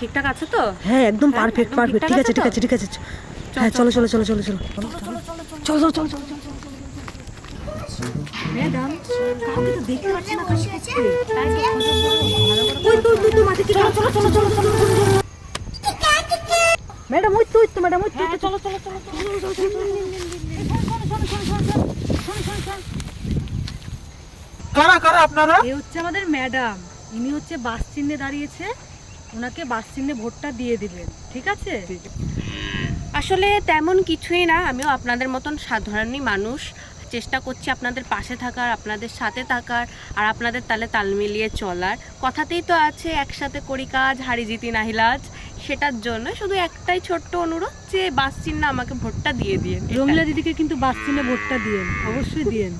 ঠিকঠাক আছে তো? হ্যাঁ একদম পারফেক্ট পারফেক্ট, ঠিক আছে ঠিক আছে ঠিক আছে। হ্যাঁ চলো চলো চলো চলো চলো চলো চলো চলো চলো। ম্যাডাম কাউকে তো দেখতে পাচ্ছি না, কাশি আছে ওই তো তুই তো মাঠে, চলো চলো চলো চলো চলো ম্যাডাম, ওই তো ম্যাডাম, ওই তো চলো চলো চলো কারা কারা আপনারা? এই হচ্ছে আমাদের ম্যাডাম, ইনি হচ্ছে বাস চিহ্নে দাঁড়িয়েছে, ওনাকে বাস চিহ্নে ভোটটা দিয়ে দিবেন, ঠিক আছে? আসলে তেমন কিছুই না, আমিও আপনাদের মতন সাধারণই মানুষ। চেষ্টা করছি আপনাদের পাশে থাকার, আপনাদের সাথে থাকার, আর আপনাদের তালে তাল মিলিয়ে চলার। কথাতেই তো আছে একসাথে করি কাজ, হারি জিতি নাহিলাজ। সেটার জন্য শুধু একটাই ছোট্ট অনুরোধ যে বাস চিহ্নে আমাকে ভোটটা দিয়ে দিন। রঙিলা দিদিকে কিন্তু বাস চিহ্নে ভোটটা দিয়েন, অবশ্যই দিয়েন।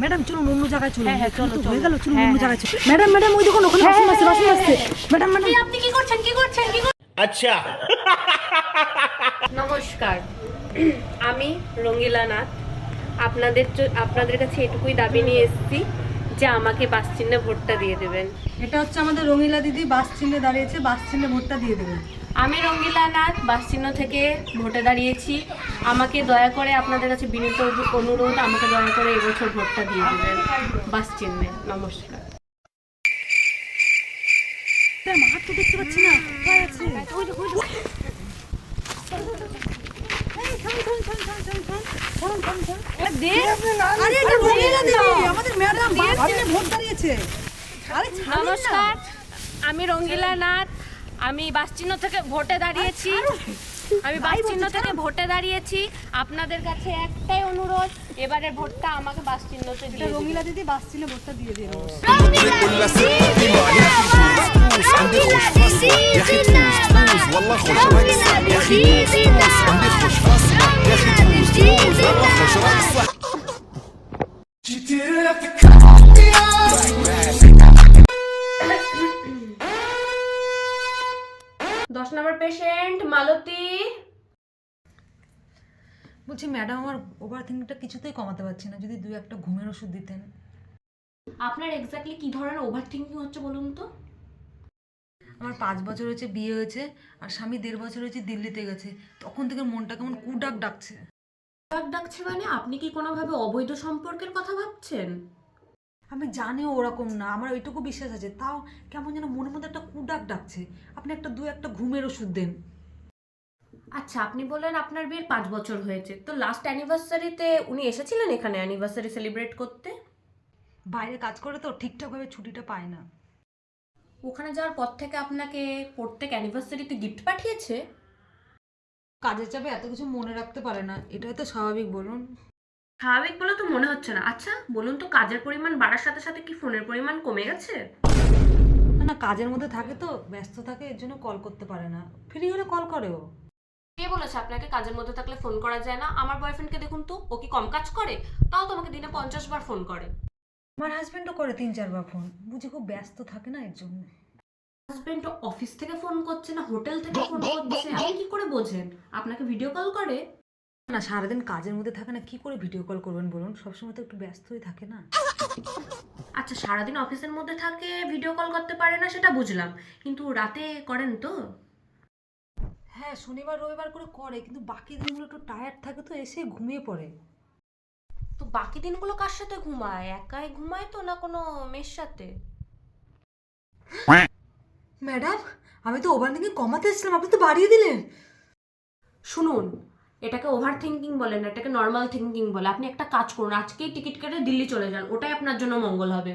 ম্যাডাম চলুন অন্য জায়গায় চলুন। হ্যাঁ চলো হয়ে গেল, চলুন অন্য জায়গায় চলুন। ম্যাডাম ম্যাডাম ওই দেখুন ওখানে বাসন আসছে, বাসন আসছে। ম্যাডাম ম্যাডাম আপনি কি করছেন কি করছেন কি করছেন? আচ্ছা নমস্কার, আমি রঙ্গিলা নাথ। আপনাদের কাছে এটুকুই দাবি নিয়ে এসেছি যে আমাকে বাস চিহ্নে ভোটটা দিয়ে দেবেন। এটা হচ্ছে আমাদের রঙিলা দিদি, বাস চিহ্নে দাঁড়িয়েছে, বাস চিহ্নে ভোটটা দিয়ে দেবেন। আমি রঙ্গিলা নাথ, বাস চিহ্ন থেকে ভোটে দাঁড়িয়েছি। আমাকে দয়া করে আপনাদের কাছে বিনীত অনুরোধ, আমাকে দয়া করে এবছর ভোটটা দিয়ে দেবেন বাস চিহ্নে। নমস্কার। মাঠ তো দেখতে পাচ্ছি না, কোথায় আছে? আমাদের ম্যাডাম বাস চিহ্নে ভোট দাঁড়িয়েছে। নমস্কার, আমি রঙ্গিলা নাথ, আমি বাস চিহ্ন থেকে ভোটে দাঁড়িয়েছি। আপনাদের কাছে একটাই অনুরোধ, এবারে ভোটটা আমাকে বাস চিহ্নতে দিয়ে দিন। রঙিলা দিদি বাস চিহ্নে ভোটটা দিয়ে দিন। দশ নম্বর পেশেন্ট মালতী। বলছি ম্যাডাম আমার ওভার থিঙ্কিংটা কিছুতেই কমাতে পারছি না, যদি দুই একটা ঘুমের ওষুধ দিতেন। আপনার এক্স্যাক্টলি কি ধরনের ওভার থিঙ্কিং হচ্ছে বলুন তো? আমার 5 বছর হয়েছে বিয়ে হয়েছে, আর স্বামী 1.5 বছর হয়েছে দিল্লিতে গেছে, তখন থেকে মনটা কেমন কুডাক ডাকছে। ডাকছে মানে আপনি কি কোনোভাবে অবৈধ সম্পর্কের কথা ভাবছেন? আমি জানিও ওরকম না, আমার ওইটুকু বিশ্বাস আছে, তাও কেমন যেন মনের মধ্যে একটা কুডাক ডাকছে। আপনি দু একটা ঘুমের ওষুধ দেন। আচ্ছা, আপনি বললেন আপনার বিয়ের 5 বছর হয়েছে, তো লাস্ট অ্যানিভার্সারিতে উনি এসেছিলেন এখানে অ্যানিভার্সারি সেলিব্রেট করতে? বাইরে কাজ করে তো ঠিকঠাকভাবে ছুটিটা পায় না। ওখানে যাওয়ার পর থেকে আপনাকে প্রত্যেক অ্যানিভার্সারিতে গিফট পাঠিয়েছে? কাজের চাপে এত কিছু মনে রাখতে পারে না, এটাই তো স্বাভাবিক বলুন। স্বাভাবিক বলে তো মনে হচ্ছে না। আচ্ছা বলুন তো, কাজের পরিমাণ বাড়ার সাথে সাথে কি ফোনের পরিমাণ কমে গেছে? না না, কাজের মধ্যে থাকে তো, ব্যস্ত থাকে, এর জন্য কল করতে পারে না, ফ্রি হলে কল করে ও। কে বলেছে আপনাকে কাজের মধ্যে থাকলে ফোন করা যায় না? আমার বয়ফ্রেন্ডকে দেখুন তো, ও কি কম কাজ করে? তাও তোমাকে দিনে 50 বার ফোন করে। আমার হাজবেন্ডও করে 3-4 বার ফোন, বুঝি খুব ব্যস্ত থাকে না এর জন্য। হাজবেন্ড অফিস থেকে ফোন করছে না হোটেল থেকে ফোন করছে, আপনি কি করে বোঝেন? আপনাকে ভিডিও কল করে? না সারাদিন কাজের মধ্যে থাকে না, কি করে ভিডিও কল করবেন বলুন, সবসময় তো একটু ব্যস্তই থাকে না। আচ্ছা, সারাদিন অফিসের মধ্যে থাকে, ভিডিও কল করতে পারে না সেটা বুঝলাম, কিন্তু রাতে করেন তো? হ্যাঁ শনিবার রবিবার করে করে, কিন্তু বাকি দিনগুলো একটু টায়ার্ড থাকে তো, এসে ঘুমিয়ে পড়ে। তো বাকি দিনগুলো কার সাথে ঘুমায়? একাই ঘুমায় তো, না কোনো মেয়ের সাথে? ম্যাডাম আমি তো ওভার থিঙ্কিং কমাতে এসেছিলাম, আপনি তো বাড়িয়ে দিলেন। শুনুন, এটাকে ওভার থিঙ্কিং বলে না, এটাকে নর্মাল থিঙ্কিং বলে। আপনি একটা কাজ করুন, আজকেই টিকিট কেটে দিল্লি চলে যান, ওটাই আপনার জন্য মঙ্গল হবে।